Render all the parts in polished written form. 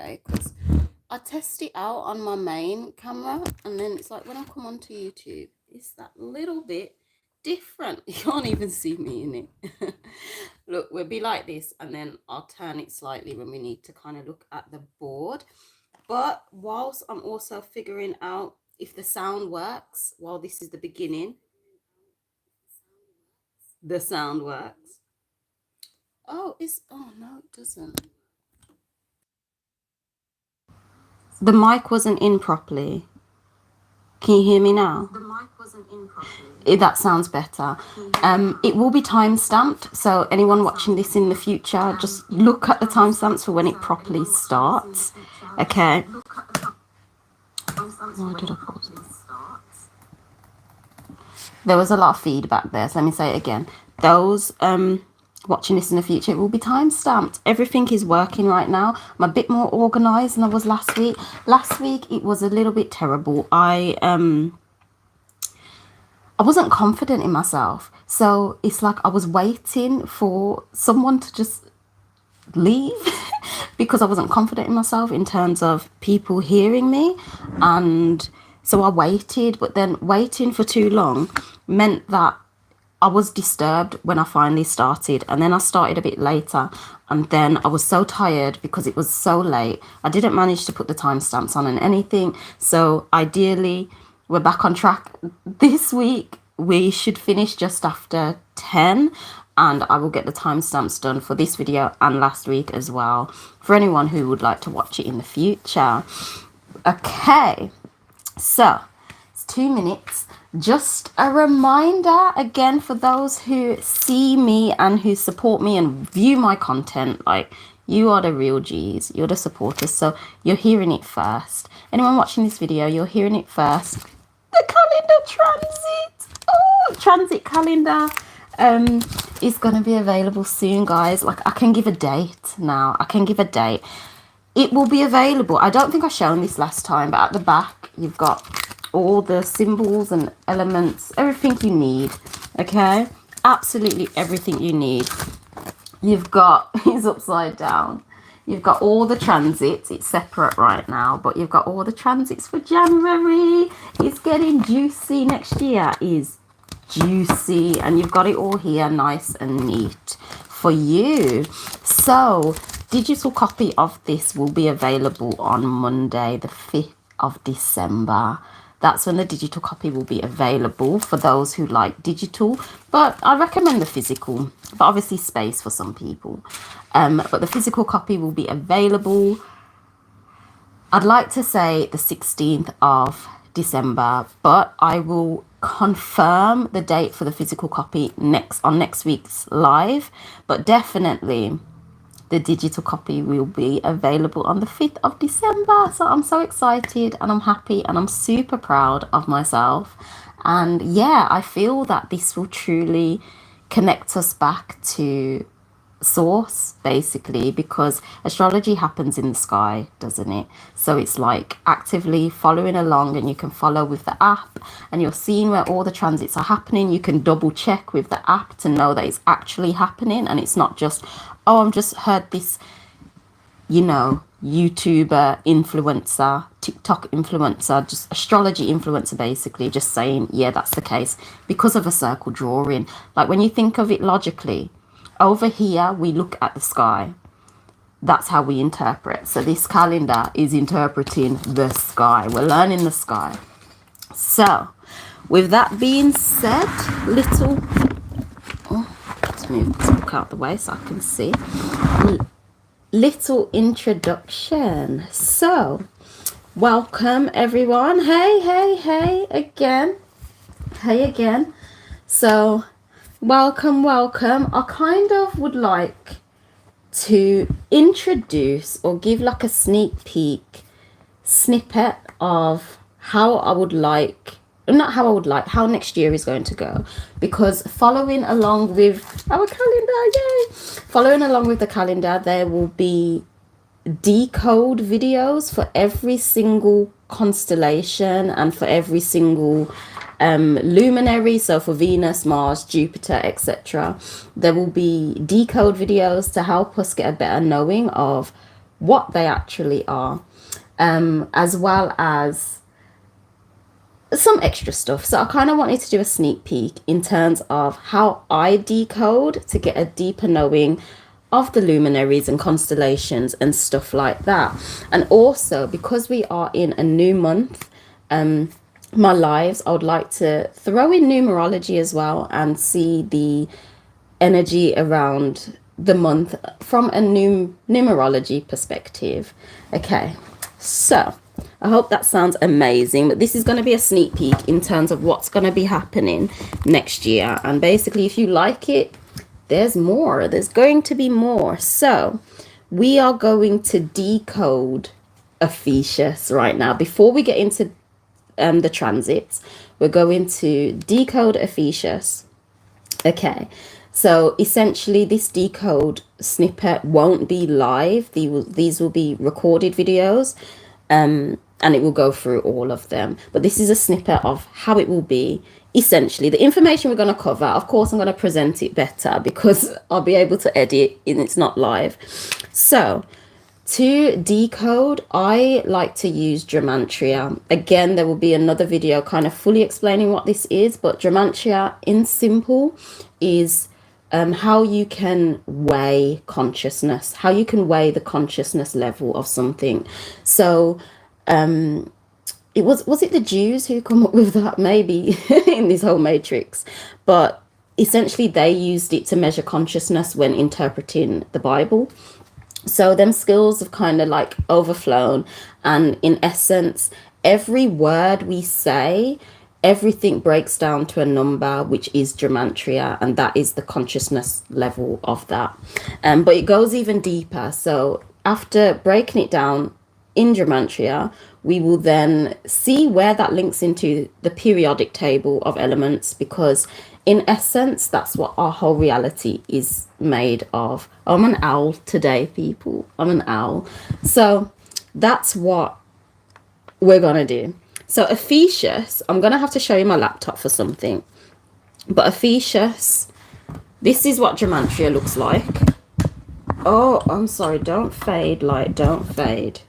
okay, because I test it out on my main camera, and then it's like when I come onto YouTube, it's that little bit different. You can't even see me in it. Look, we'll be like this, and then I'll turn it slightly when we need to kind of look at the board. But whilst I'm also figuring out if the sound works, while this is the beginning, the sound works. Oh, no, it doesn't. The mic wasn't in properly. Can you hear me now? The mic wasn't in properly. That sounds better. It will be time stamped, so anyone watching this in the future, just look at the timestamps for when it properly starts. Okay. Why did I pause it? There was a lot of feedback there, so let me say it again. Those watching this in the future, it will be time stamped. Everything is working right now. I'm a bit more organized than I was last week. Last week it was a little bit terrible. I wasn't confident in myself, so it's like I was waiting for someone to just leave because I wasn't confident in myself in terms of people hearing me, and so I waited. But then waiting for too long meant that I was disturbed when I finally started, and then I started a bit later, and then I was so tired because it was so late. I didn't manage to put the timestamps on and anything. So ideally, we're back on track. This week, we should finish just after 10, and I will get the timestamps done for this video and last week as well, for anyone who would like to watch it in the future. Okay, so it's 2 minutes. Just a reminder again for those who see me and who support me and view my content, like, you are the real G's, you're the supporters, so you're hearing it first. Anyone watching this video, you're hearing it first. The calendar transit calendar is going to be available soon, guys. Like, I can give a date now. I can give a date. It will be available. I don't think I've shown this last time, but at the back you've got all the symbols and elements, everything you need. Okay, absolutely everything you need. You've got, it's upside down, you've got all the transits. It's separate right now, but you've got all the transits for January. It's getting juicy. Next year is juicy, and you've got it all here nice and neat for you. So digital copy of this will be available on Monday the 5th of December. That's when the digital copy will be available for those who like digital, but I recommend the physical, but obviously space for some people. But the physical copy will be available, I'd like to say the 16th of December, but I will confirm the date for the physical copy next week's live. But definitely the digital copy will be available on the 5th of December. So I'm so excited, and I'm happy, and I'm super proud of myself. And yeah, I feel that this will truly connect us back to source, basically, because astrology happens in the sky, doesn't it? So it's like actively following along, and you can follow with the app, and you're seeing where all the transits are happening. You can double check with the app to know that it's actually happening, and it's not just, oh, I'm just heard this, you know, YouTuber, influencer, TikTok influencer, just astrology influencer, basically just saying, yeah, that's the case, because of a circle drawing. Like, when you think of it logically, over here we look at the sky. That's how we interpret. So this calendar is interpreting the sky. We're learning the sky. So with that being said, let's move this book out the way so I can see. Little introduction. So welcome everyone. Hey again. So welcome. I kind of would like to introduce or give like a sneak peek snippet of how next year is going to go, because following along with our calendar, following along with the calendar, there will be decode videos for every single constellation and for every single luminary. So for Venus, Mars, Jupiter, etc., there will be decode videos to help us get a better knowing of what they actually are, as well as some extra stuff. So I kind of wanted to do a sneak peek in terms of how I decode to get a deeper knowing of the luminaries and constellations and stuff like that. And also, because we are in a new month, my lives, I would like to throw in numerology as well and see the energy around the month from a numerology perspective. Okay, so I hope that sounds amazing, but this is going to be a sneak peek in terms of what's going to be happening next year. And basically, if you like it, there's more. There's going to be more. So we are going to decode Ophiuchus right now. Before we get into the transits, we're going to decode Ophiuchus. Okay, so essentially this decode snippet won't be live. These will be recorded videos, and it will go through all of them. But this is a snippet of how it will be. Essentially, the information we're going to cover, of course, I'm going to present it better because I'll be able to edit and it's not live. So to decode, I like to use Gematria. Again, there will be another video kind of fully explaining what this is, but Gematria in simple is how you can weigh consciousness, how you can weigh the consciousness level of something. So was it the Jews who come up with that, maybe, in this whole matrix? But essentially they used it to measure consciousness when interpreting the Bible. So them skills have kind of like overflown, and in essence, every word we say, everything breaks down to a number, which is Gematria, and that is the consciousness level of that. But it goes even deeper. So after breaking it down in Gematria, we will then see where that links into the periodic table of elements, because in essence, that's what our whole reality is made of. I'm an owl today, people. I'm an owl. So that's what we're going to do. So Ophiuchus, I'm going to have to show you my laptop for something. But Ophiuchus, this is what Gematria looks like. Oh, I'm sorry. Don't fade, light. Don't fade.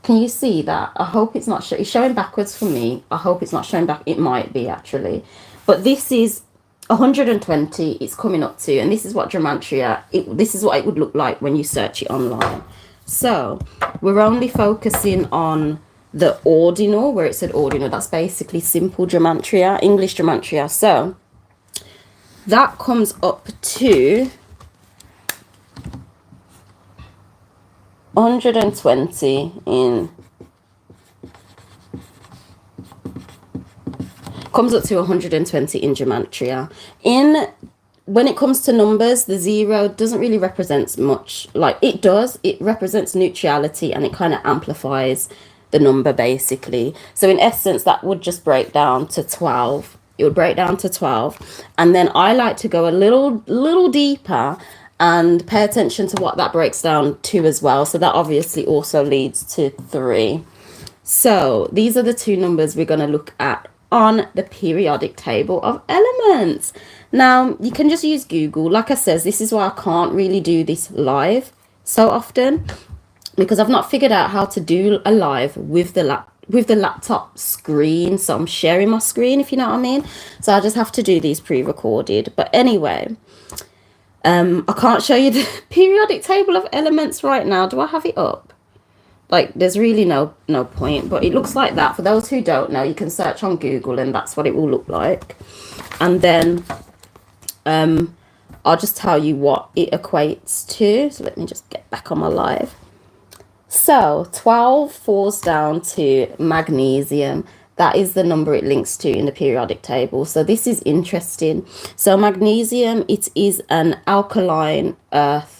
Can you see that? I hope it's not it's showing backwards for me. I hope it's not showing back. It might be, actually. But this is 120 it's coming up to, and this is what Gematria, this is what it would look like when you search it online. So we're only focusing on the ordinal, where it said ordinal. That's basically simple Gematria, English Gematria. So that comes up to 120 in, comes up to 120 in Gematria. When it comes to numbers, the 0 doesn't really represent much. Like, it does, it represents neutrality, and it kind of amplifies the number, basically. So in essence, that would just break down to 12. It would break down to 12. And then I like to go a little deeper and pay attention to what that breaks down to as well. So that obviously also leads to 3. So these are the two numbers we're going to look at on the periodic table of elements. Now, you can just use Google. Like I said, this is why I can't really do this live so often, because I've not figured out how to do a live with the laptop screen. So I'm sharing my screen, if you know what I mean. So I just have to do these pre-recorded. But anyway, I can't show you the periodic table of elements right now. Do I have it up? Like, there's really no point, but it looks like that. For those who don't know, you can search on Google and that's what it will look like. And then I'll just tell you what it equates to. So let me just get back on my live. So 12 falls down to magnesium. That is the number it links to in the periodic table. So this is interesting. So magnesium, it is an alkaline earth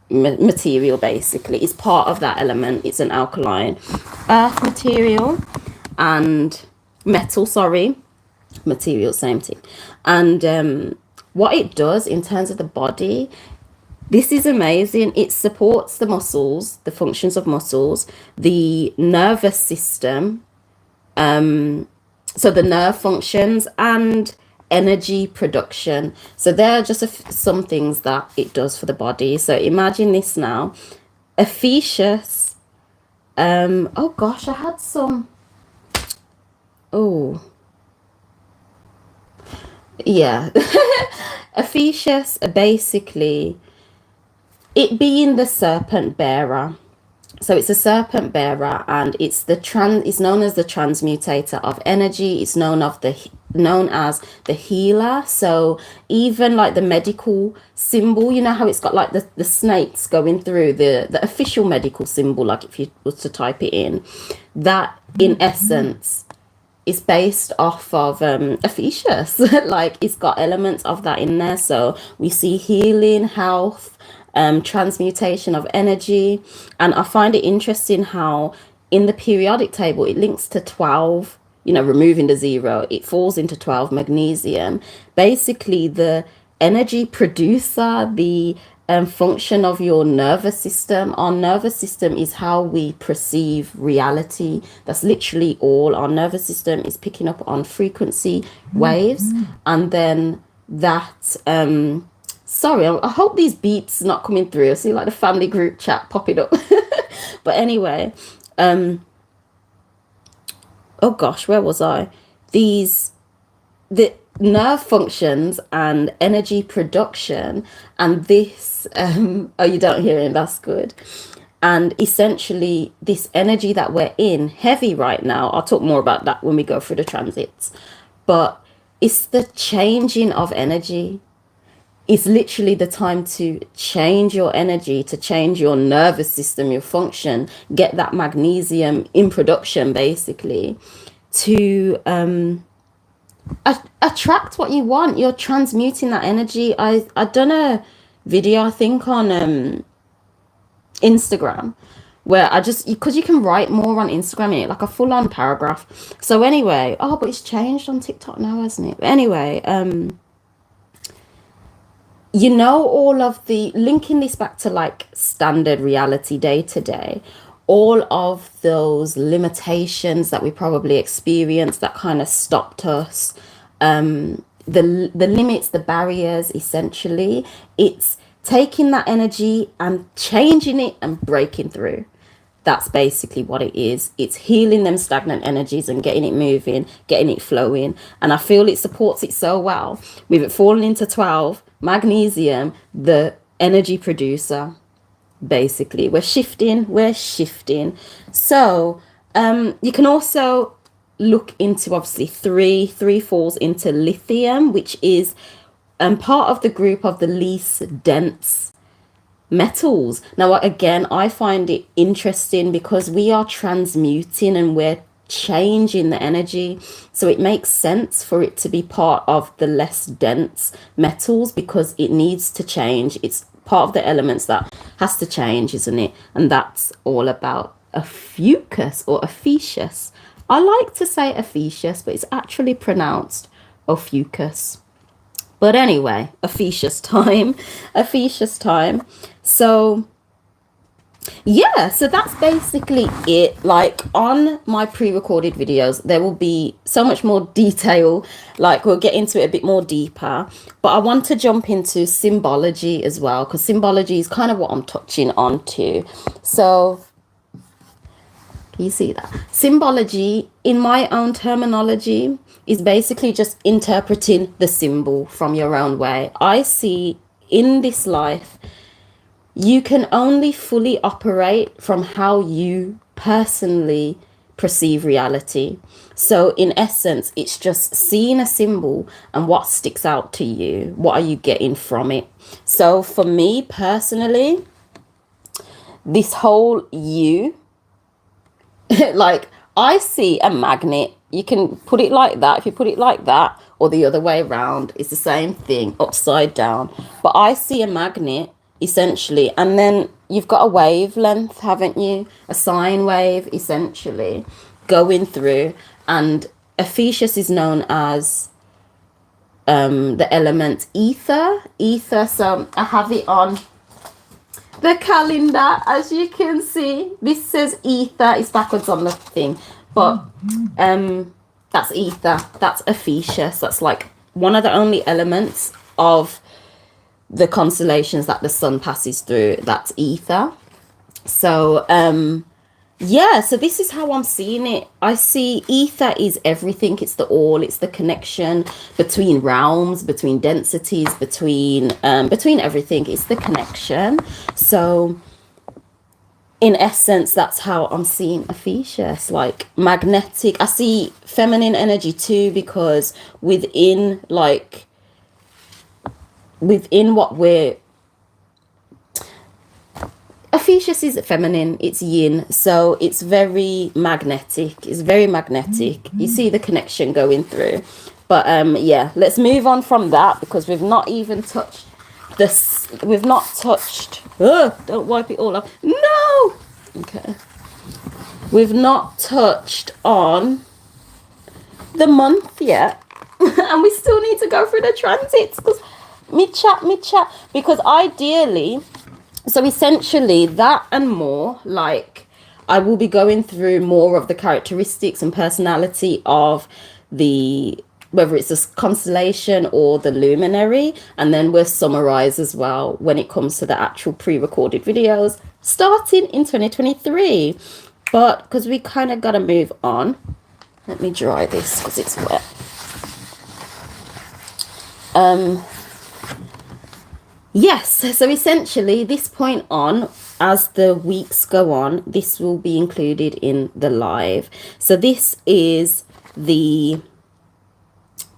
material, basically. It's part of that element. It's an alkaline earth material and metal, material, same thing. And what it does in terms of the body, this is amazing. It supports the muscles, the functions of muscles, the nervous system, so the nerve functions, and energy production. So there are just some things that it does for the body. So imagine this now. Ophiuchus, oh gosh, I had some, oh, yeah. Ophiuchus, basically, it being the serpent bearer. So it's a serpent bearer, and it's known as the transmutator of energy. It's known as the healer. So even like the medical symbol, you know how it's got like the snakes going through the official medical symbol, like if you was to type it in, that in essence is based off of Ophiuchus. Like it's got elements of that in there. So we see healing, health, transmutation of energy. And I find it interesting how in the periodic table it links to 12, you know, removing the 0, it falls into 12 magnesium. Basically the energy producer, the function of your nervous system. Our nervous system is how we perceive reality. That's literally all. Our nervous system is picking up on frequency waves, and then that sorry, I hope these beats not coming through. I see like the family group chat popping up. But anyway, oh gosh, where was I? The nerve functions and energy production, and this oh, you don't hear it, that's good. And essentially this energy that we're in heavy right now, I'll talk more about that when we go through the transits, but it's the changing of energy. It's literally the time to change your energy, to change your nervous system, your function, get that magnesium in production, basically, to attract what you want. You're transmuting that energy. I done a video, I think, on Instagram, where I just, because you can write more on Instagram in it, like a full-on paragraph. So anyway, oh, but it's changed on TikTok now, hasn't it? But anyway, you know, all of the, linking this back to like standard reality day to day, all of those limitations that we probably experienced that kind of stopped us, the limits, the barriers, essentially, it's taking that energy and changing it and breaking through. That's basically what it is. It's healing them stagnant energies and getting it moving, getting it flowing. And I feel it supports it so well. With it falling into 12, magnesium, the energy producer, basically. We're shifting. So you can also look into, obviously, three falls into lithium, which is part of the group of the least dense metals. Now, again, I find it interesting because we are transmuting and we're changing the energy, so it makes sense for it to be part of the less dense metals because it needs to change. It's part of the elements that has to change, isn't it? And that's all about Ophiuchus or Ophiuchus. I like to say Ophiuchus, but it's actually pronounced Ophiuchus. But anyway, Ophiuchus time. So yeah, so that's basically it. Like on my pre-recorded videos, there will be so much more detail, like we'll get into it a bit more deeper, but I want to jump into symbology as well, because symbology is kind of what I'm touching on too. So can you see that? Symbology, in my own terminology, is basically just interpreting the symbol from your own way. I see in this life, you can only fully operate from how you personally perceive reality. So in essence, it's just seeing a symbol and what sticks out to you. What are you getting from it? So for me personally, this whole you, like I see a magnet. You can put it like that. If you put it like that or the other way around, it's the same thing, upside down. But I see a magnet essentially, and then you've got a wavelength, haven't you? A sine wave, essentially, going through. And Ophiuchus is known as the element ether. So I have it on the calendar, as you can see. This says ether. It's backwards on the thing, but that's ether. That's Ophiuchus. That's like one of the only elements of the constellations that the sun passes through. That's ether. So yeah, so this is how I'm seeing it. I see ether is everything. It's the all. It's the connection between realms, between densities, between everything. It's the connection. So in essence, that's how I'm seeing Ophiuchus, like magnetic. I see feminine energy too, because within what we're, Ophiuchus is feminine, it's yin, so it's very magnetic. It's very magnetic. You see the connection going through. But yeah, let's move on from that, because we've not even touched this. We've not touched. Don't wipe it all off. No. Okay. We've not touched on the month yet, and we still need to go through the transits. Because me chat. Because ideally. So essentially that and more, like I will be going through more of the characteristics and personality of the, whether it's a constellation or the luminary, and then we'll summarize as well when it comes to the actual pre-recorded videos starting in 2023. But because we kind of got to move on, let me dry this because it's wet. Yes, so essentially this point on, as the weeks go on, this will be included in the live. So this is the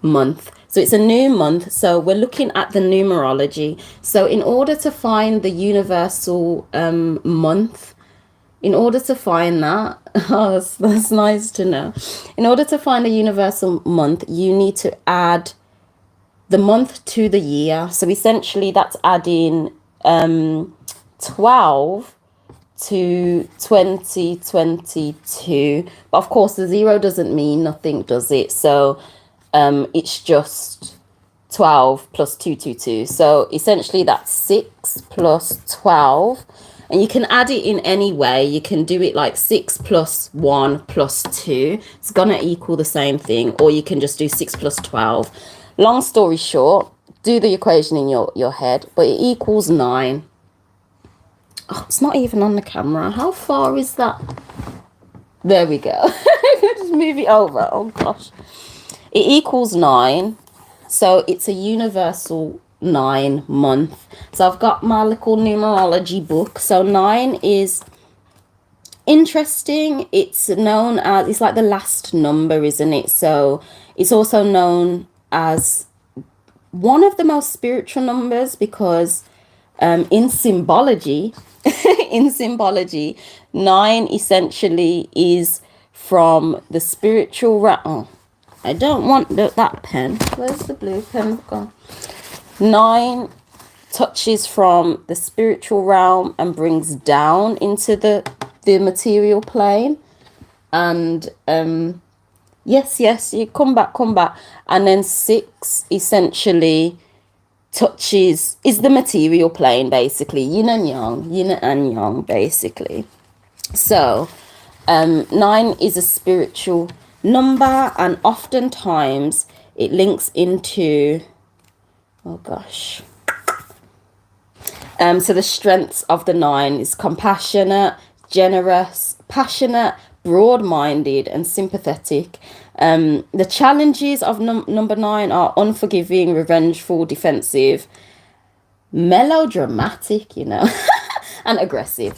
month. So it's a new month. So we're looking at the numerology. So in order to find the universal month, in order to find that, oh, that's nice to know. In order to find a universal month, you need to add the month to the year. So essentially that's adding 12 to 2022. But of course the 0 doesn't mean nothing, does it? So it's just 12 plus 222. So essentially that's 6 plus 12. And you can add it in any way. You can do it like 6 plus 1 plus 2. It's gonna equal the same thing. Or you can just do 6 plus 12. Long story short, do the equation in your head, but it equals 9. Oh, it's not even on the camera. How far is that? There we go. Just move it over. Oh, gosh. It equals 9. So it's a universal 9 month. So I've got my little numerology book. So 9 is interesting. It's known as, it's like the last number, isn't it? So it's also known as one of the most spiritual numbers, because in symbology in symbology 9 essentially is from the spiritual realm. Oh, I don't want that pen. Where's the blue pen gone? 9 touches from the spiritual realm and brings down into the material plane. And yes, you come back. And then 6 essentially touches, is the material plane, basically. Yin and yang, basically. So 9 is a spiritual number, and oftentimes it links into, oh gosh. So the strengths of the 9 is compassionate, generous, passionate, broad-minded and sympathetic. The challenges of number 9 are unforgiving, revengeful, defensive, melodramatic, and aggressive.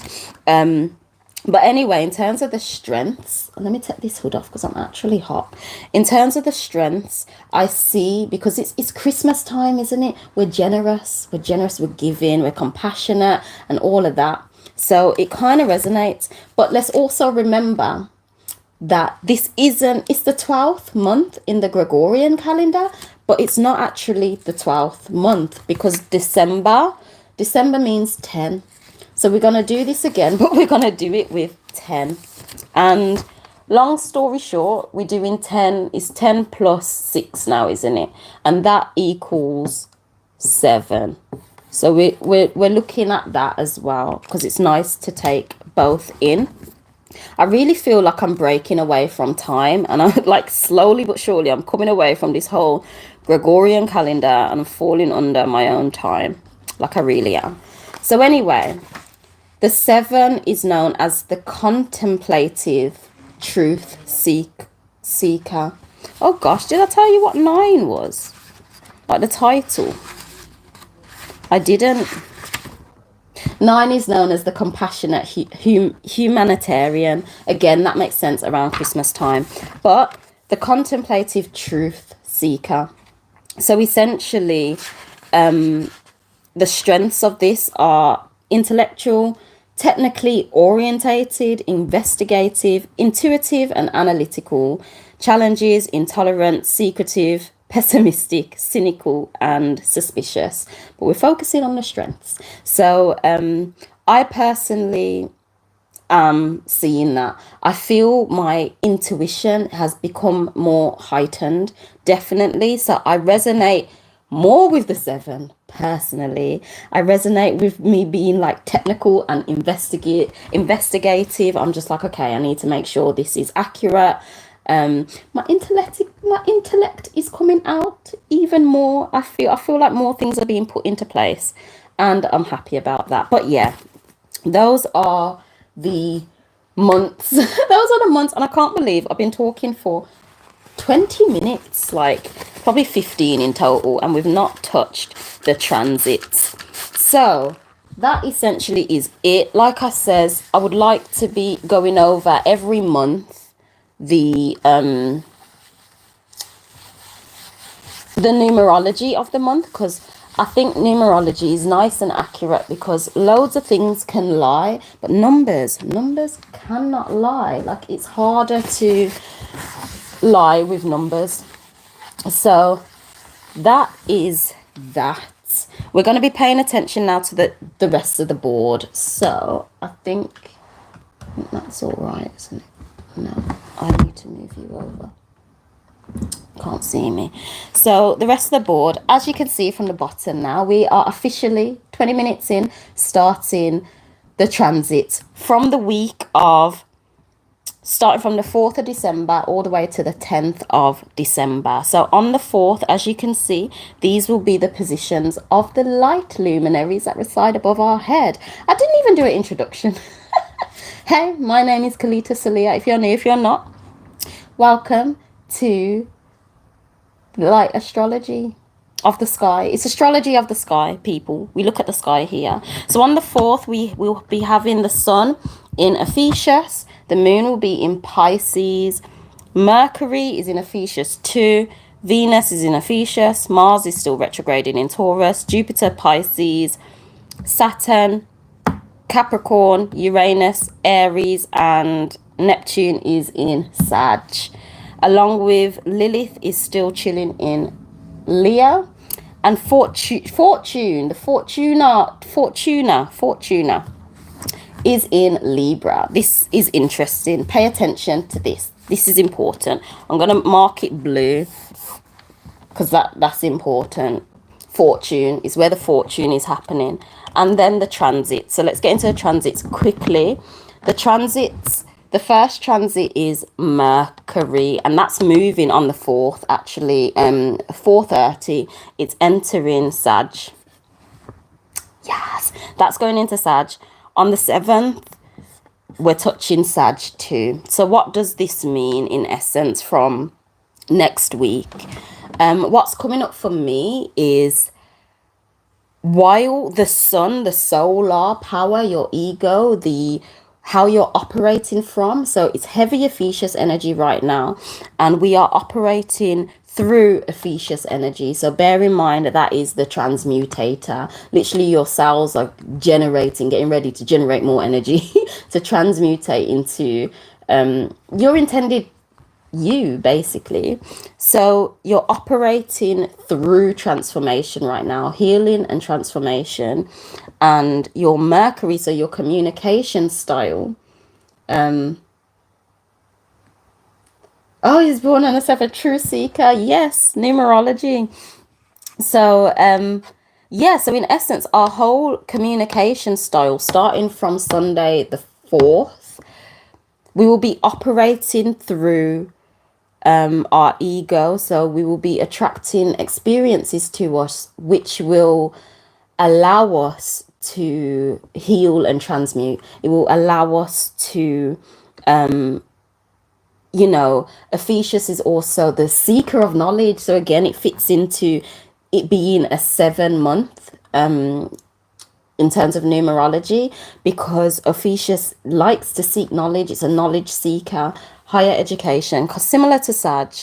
But anyway, in terms of the strengths, let me take this hood off because I'm actually hot. In terms of the strengths, I see, because it's Christmas time, isn't it? We're generous, we're giving, we're compassionate and all of that. So it kind of resonates. But let's also remember that it's the 12th month in the Gregorian calendar, but it's not actually the 12th month, because December means 10. So we're going to do this again, but we're going to do it with 10. And long story short, we're doing 10 is 10 plus 6 now, isn't it? And that equals 7. So we're looking at that as well, because it's nice to take both in. I really feel like I'm breaking away from time, and I'm like slowly but surely I'm coming away from this whole Gregorian calendar and I'm falling under my own time, like I really am. So anyway, The 7 is known as the contemplative truth seeker. Oh gosh, did I tell you what 9 was? Like the title? I didn't. 9 is known as the compassionate humanitarian. Again, that makes sense around Christmas time. But the contemplative truth seeker. So essentially, the strengths of this are intellectual, technically orientated, investigative, intuitive and analytical, challenges, intolerant, secretive, pessimistic, cynical and suspicious. But we're focusing on the strengths. So I personally am seeing that. I feel my intuition has become more heightened, definitely. So I resonate more with the 7 personally. I resonate with me being like technical and investigative. I'm just like, okay, I need to make sure this is accurate. My intellect is coming out even more. I feel like more things are being put into place, and I'm happy about that. But yeah, those are the months. Those are the months, and I can't believe I've been talking for 20 minutes, like probably 15 in total, and we've not touched the transits. So that essentially is it. Like I says, I would like to be going over every month the numerology of the month, because I think numerology is nice and accurate, because loads of things can lie, but numbers cannot lie. Like, it's harder to lie with numbers. So that is that. We're going to be paying attention now to the rest of the board. So I think that's all right, isn't it? No, I need to move you over. Can't see me. So the rest of the board, as you can see from the bottom now, we are officially 20 minutes in, starting the transit from the week of, starting from the 4th of December all the way to the 10th of December. So on the 4th, as you can see, these will be the positions of the light luminaries that reside above our head. I didn't even do an introduction. Hey, my name is Kelita, Sahliah. If you're new, if you're not, welcome to light astrology of the sky. It's astrology of the sky, people. We look at the sky here. So on the 4th, we will be having the sun in Ophiuchus. The moon will be in Pisces. Mercury is in Ophiuchus too. Venus is in Ophiuchus. Mars is still retrograding in Taurus. Jupiter, Pisces. Saturn, Capricorn, Uranus, Aries, and Neptune is in Sag. Along with Lilith is still chilling in Leo, and Fortuna is in Libra. This is interesting. Pay attention to this. This is important. I'm going to mark it blue because that's important. Fortune is where the fortune is happening. And then the transit. So let's get into the transits quickly. The transits, the first transit is Mercury, and that's moving on the 4th, actually. 4:30, it's entering Sag. Yes, that's going into Sag. On the 7th, we're touching Sag too. So what does this mean in essence from next week? What's coming up for me is, while the sun, the solar power, your ego, how you're operating from, so it's heavy Ophiuchus energy right now, and we are operating through Ophiuchus energy. So bear in mind that is the transmutator. Literally, your cells are getting ready to generate more energy to transmutate into your intended you, basically. So you're operating through transformation right now, healing and transformation. And your Mercury, so your communication style, oh, he's born on a 7, true seeker. Yes, numerology. So yeah, so in essence, our whole communication style, starting from Sunday the 4th, we will be operating through our ego. So we will be attracting experiences to us which will allow us to heal and transmute. It will allow us to, you know, Ophiuchus is also the seeker of knowledge. So again, it fits into it being a 7-month in terms of numerology, because Ophiuchus likes to seek knowledge. It's a knowledge seeker, higher education, because similar to Sag.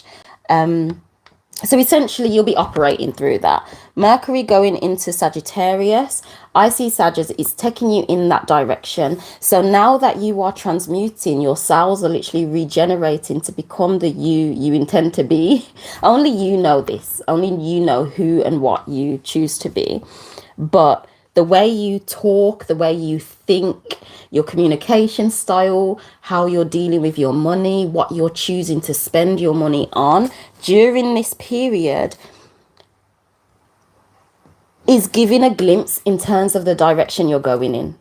So essentially, you'll be operating through that. Mercury going into Sagittarius, I see Sag as it's taking you in that direction. So now that you are transmuting, your cells are literally regenerating to become the you intend to be. Only you know this. Only you know who and what you choose to be. But the way you talk, the way you think, your communication style, how you're dealing with your money, what you're choosing to spend your money on during this period is giving a glimpse in terms of the direction you're going in.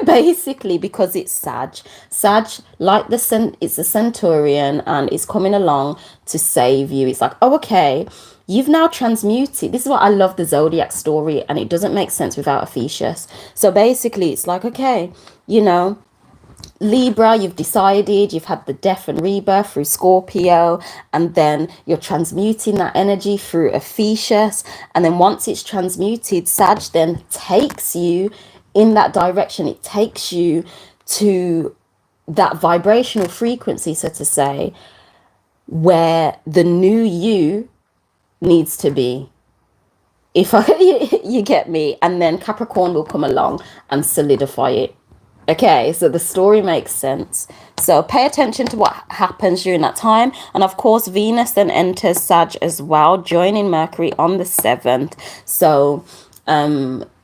Basically, because it's Sag. Sag, like it's a centurion and it's coming along to save you. It's like, oh, okay, you've now transmuted. This is what I love the zodiac story, and it doesn't make sense without Ophiuchus. So basically, it's like, okay, you know, Libra, you've decided, you've had the death and rebirth through Scorpio, and then you're transmuting that energy through Ophiuchus. And then once it's transmuted, Sag then takes you in that direction. It takes you to that vibrational frequency, so to say, where the new you needs to be. If you get me. And then Capricorn will come along and solidify it. Okay, so the story makes sense. So pay attention to what happens during that time. And of course, Venus then enters Sag as well, joining Mercury on the 7th. So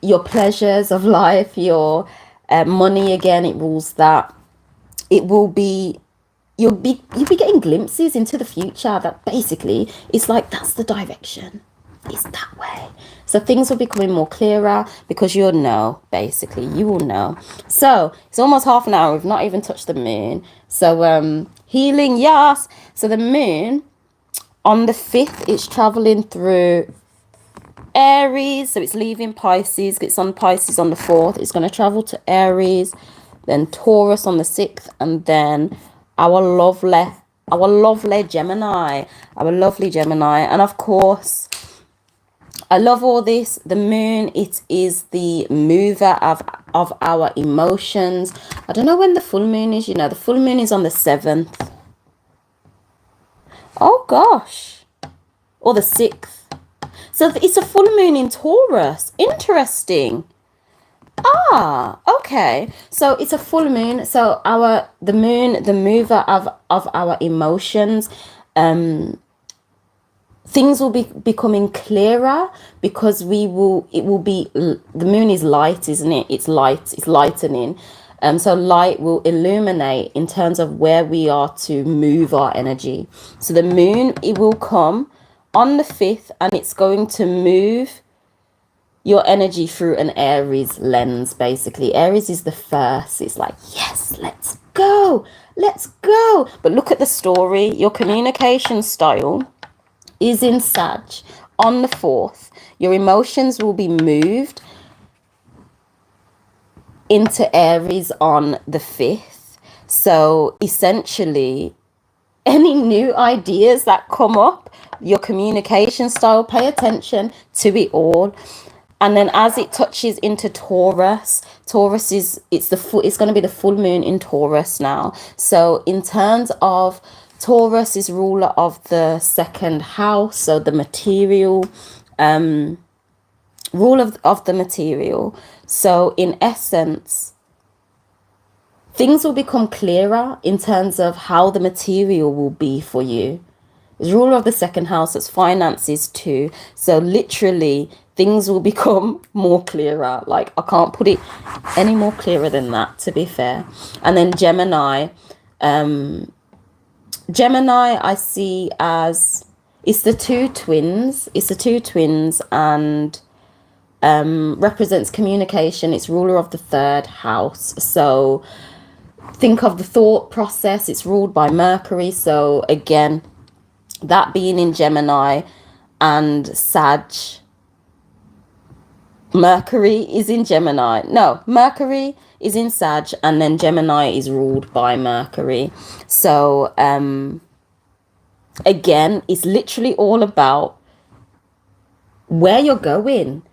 your pleasures of life, your money, again, it rules that. It will be, you'll be getting glimpses into the future that basically it's like, that's the direction. It's that way. So things will be becoming more clearer because you'll know, basically. You will know. So it's almost half an hour. We've not even touched the moon. So healing, yes. So the moon on the 5th, it's traveling through Aries. So it's leaving Pisces. It's on Pisces on the 4th. It's going to travel to Aries, then Taurus on the 6th, and then our lovely Gemini. Our lovely Gemini. And of course, I love all this. The moon, it is the mover of our emotions. I don't know when the full moon is. You know, the full moon is on the 7th. Oh, gosh. Or the 6th. So it's a full moon in Taurus. Interesting. Ah, okay. So it's a full moon. So the moon, the mover of our emotions, things will be becoming clearer because the moon is light, isn't it? It's light, it's lightening. So light will illuminate in terms of where we are to move our energy. So the moon, it will come on the 5th, and it's going to move your energy through an Aries lens, basically. Aries is the first. It's like, yes, let's go. But look at the story. Your communication style is in Sag on the 4th. Your emotions will be moved into Aries on the 5th. So essentially, any new ideas that come up, your communication style, pay attention to it all. And then as it touches into Taurus is, it's going to be the full moon in Taurus now. So in terms of Taurus is ruler of the 2nd house, so the material, rule of the material. So in essence, things will become clearer in terms of how the material will be for you. It's ruler of the 2nd house, it's finances too. So literally, things will become more clearer. Like, I can't put it any more clearer than that, to be fair. And then Gemini, I see as, it's the two twins. And represents communication. It's ruler of the 3rd house. So think of the thought process. It's ruled by Mercury. So again, that being in Gemini and Sag, Mercury is in Gemini. No, Mercury is in Sag, and then Gemini is ruled by Mercury. So again, it's literally all about where you're going.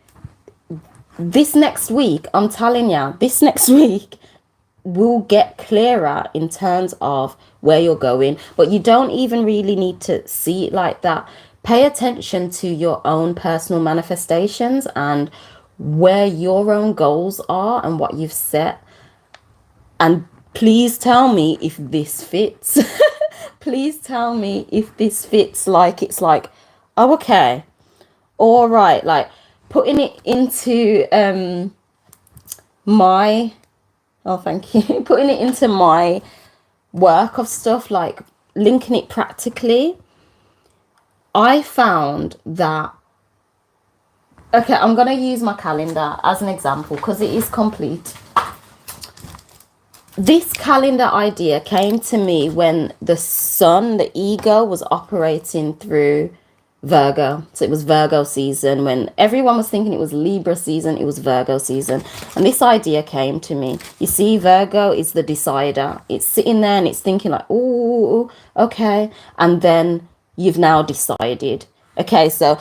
This next week, I'm telling you, this next week will get clearer in terms of where you're going, but you don't even really need to see it like that. Pay attention to your own personal manifestations and where your own goals are and what you've set. And please tell me if this fits. Please tell me if this fits. Like, it's like, oh, okay, all right, like putting it into my, oh, thank you, putting it into my work of stuff, like linking it practically. I found that, okay, I'm going to use my calendar as an example because it is complete. This calendar idea came to me when the sun, the ego, was operating through Virgo. So it was Virgo season. When everyone was thinking it was Libra season, it was Virgo season. And this idea came to me. You see, Virgo is the decider. It's sitting there and it's thinking like, oh, okay. And then you've now decided. Okay, so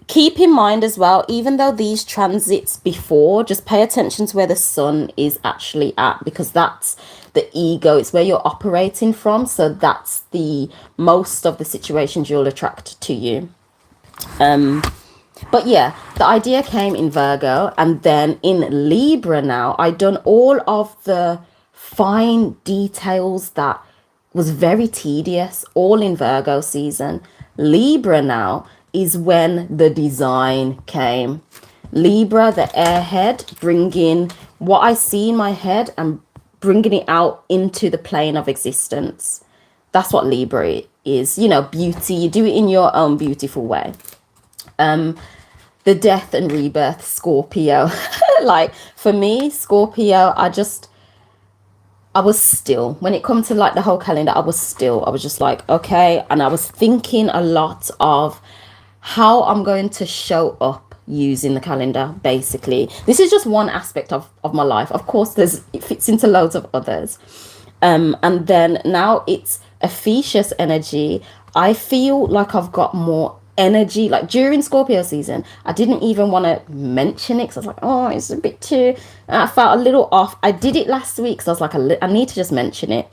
keep in mind as well, even though these transits before, just pay attention to where the sun is actually at, because that's the ego. It's where you're operating from. So that's the most of the situations you'll attract to you. But yeah, the idea came in Virgo, and then in Libra now, I done all of the fine details that was very tedious, all in Virgo season. Libra now is when the design came. Libra, the airhead, bringing what I see in my head and bringing it out into the plane of existence. That's what Libra is. You know, beauty. You do it in your own beautiful way. The death and rebirth, Scorpio. Like, for me, Scorpio, I was still, when it comes to like the whole calendar, I was just like, okay. And I was thinking a lot of how I'm going to show up using the calendar. Basically, this is just one aspect of my life. Of course, it fits into loads of others. And then now it's Ophiuchus energy. I feel like I've got more energy. Like during Scorpio season, I didn't even want to mention it because I was like, oh, it's a bit too, I felt a little off. I did it last week because I was like, I need to just mention it,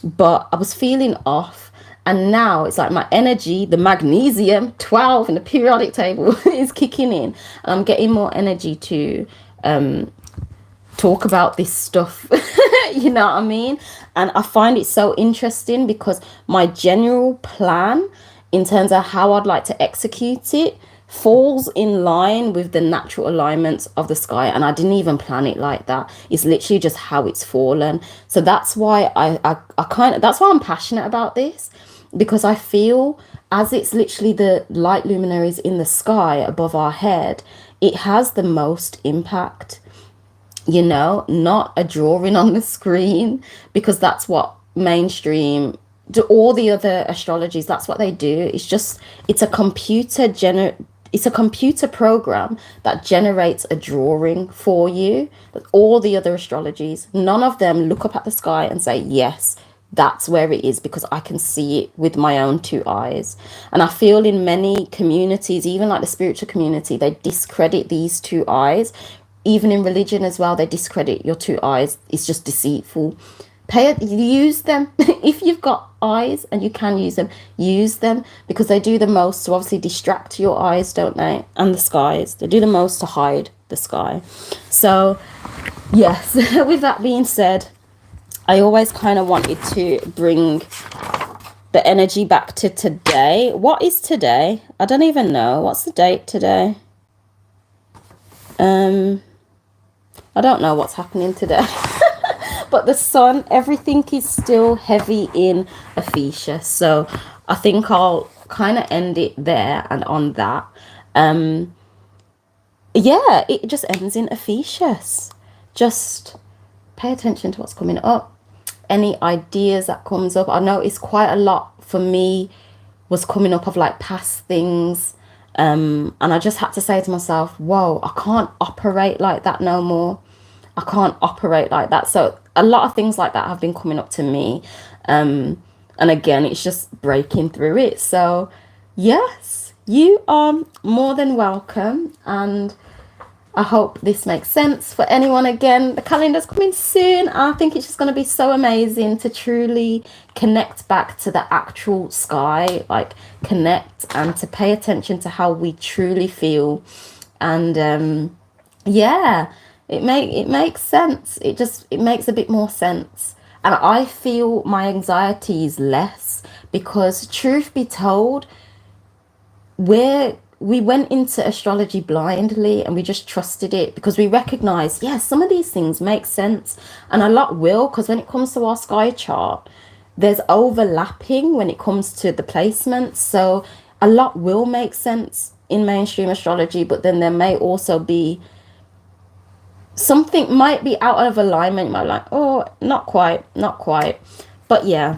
but I was feeling off. And now it's like my energy, the magnesium 12 in the periodic table is kicking in, and I'm getting more energy to talk about this stuff. You know what I mean? And I find it so interesting because my general plan in terms of how I'd like to execute it falls in line with the natural alignments of the sky, and I didn't even plan it like that. It's literally just how it's fallen. So that's why that's why I'm passionate about this, because I feel as it's literally the light luminaries in the sky above our head, it has the most impact. You know, not a drawing on the screen, because that's what mainstream do. All the other astrologies, that's what they do. It's a computer program that generates a drawing for you. But all the other astrologies, none of them look up at the sky and say, yes, that's where it is, because I can see it with my own two eyes. And I feel in many communities, even like the spiritual community, they discredit these two eyes. Even in religion as well, they discredit your two eyes. It's just deceitful. Use them. If you've got eyes and you can use them, because they do the most to obviously distract your eyes, don't they? And the skies. They do the most to hide the sky. So, yes, with that being said, I always kind of wanted to bring the energy back to today. What is today? I don't even know. What's the date today? I don't know what's happening today. But the sun, everything is still heavy in Ophiuchus. So I think I'll kind of end it there and on that. Yeah, it just ends in Ophiuchus. Just pay attention to what's coming up. Any ideas that comes up. I know it's quite a lot for me was coming up of like past things And I just had to say to myself, whoa, I can't operate like that no more. I can't operate like that. So a lot of things like that have been coming up to me. And again, it's just breaking through it. So yes, you are more than welcome. And I hope this makes sense for anyone. Again, the calendar's coming soon. I think it's just going to be so amazing to truly connect back to the actual sky, like connect and to pay attention to how we truly feel. And yeah, it makes sense. It makes a bit more sense. And I feel my anxiety is less because, truth be told, we went into astrology blindly and we just trusted it because we recognized, yes, some of these things make sense, and a lot will, because when it comes to our sky chart, there's overlapping when it comes to the placements. So a lot will make sense in mainstream astrology, but then there may also be something might be out of alignment. You might be like, oh, not quite. But yeah,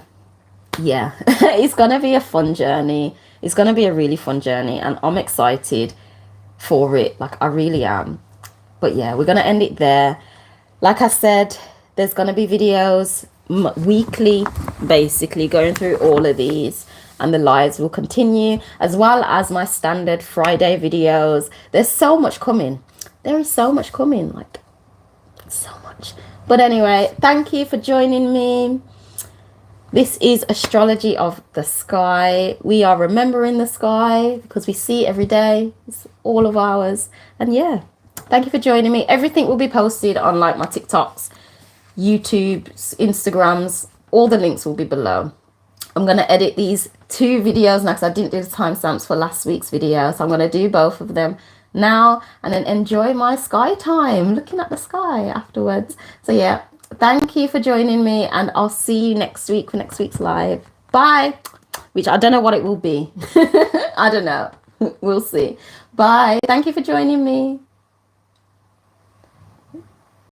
it's gonna be a fun journey. It's gonna be a really fun journey, and I'm excited for it. Like, I really am. But yeah, we're gonna end it there. Like I said, there's gonna be videos weekly, basically going through all of these, and the lives will continue, as well as my standard Friday videos. There's so much coming. There is so much coming, like so much. But anyway, thank you for joining me. This is Astrology of the Sky. We are remembering the sky because we see it every day. It's all of ours. And yeah, thank you for joining me. Everything will be posted on like my TikToks, YouTubes, Instagrams. All the links will be below. I'm going to edit these 2 videos now because I didn't do the timestamps for last week's video. So I'm going to do both of them now and then enjoy my sky time, looking at the sky afterwards. So yeah, thank you for joining me, and I'll see you next week for next week's live. Bye. Which I don't know what it will be. I don't know. We'll see. Bye. Thank you for joining me.